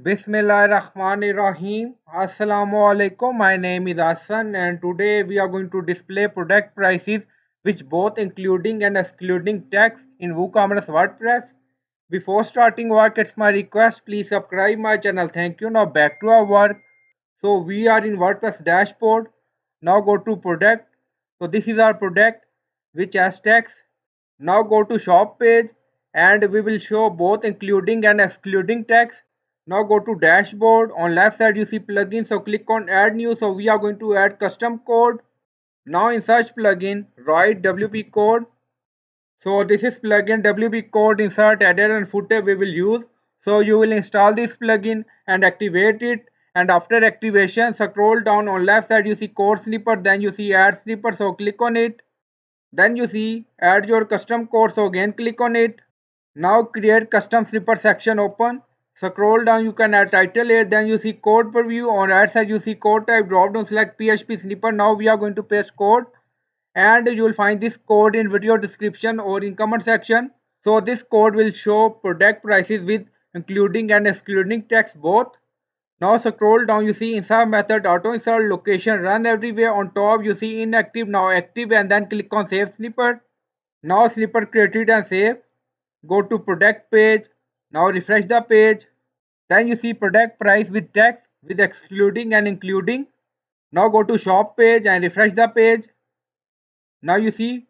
Bismillahirrahmanirrahim. Assalamu alaikum. My name is Hassan and today we are going to display product prices which both including and excluding tax in WooCommerce WordPress. Before starting work, it's my request, please subscribe my channel. Thank you. Now back to our work. So we are in WordPress dashboard. Now go to product. So this is our product which has tax. Now go to shop page and we will show both including and excluding tax. Now go to dashboard. On left side you see plugin. So click on add new. So we are going to add custom code. Now in search plugin write WP code. So this is plugin WP code insert header and footer we will use. So you will install this plugin and activate it. And after activation scroll down on left side you see code snippet. Then you see add snippet. So click on it. Then you see add your custom code. So again click on it. Now create custom snippet section open. Scroll down you can add title here. Then you see code preview. On right side you see code type drop down select PHP snippet. Now we are going to paste code and you will find this code in video description or in comment section. So this code will show product prices with including and excluding tax both. Now scroll down you see insert method auto insert location run everywhere. On top you see inactive now active and then click on save snippet. Now snippet created and save. Go to product page. Now refresh the page. Then you see product price with tax with excluding and including. Now go to shop page and refresh the page. Now you see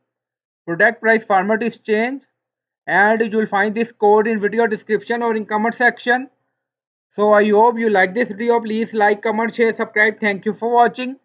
product price format is changed and you will find this code in video description or in comment section. So I hope you like this video. Please like, comment, share, subscribe. Thank you for watching.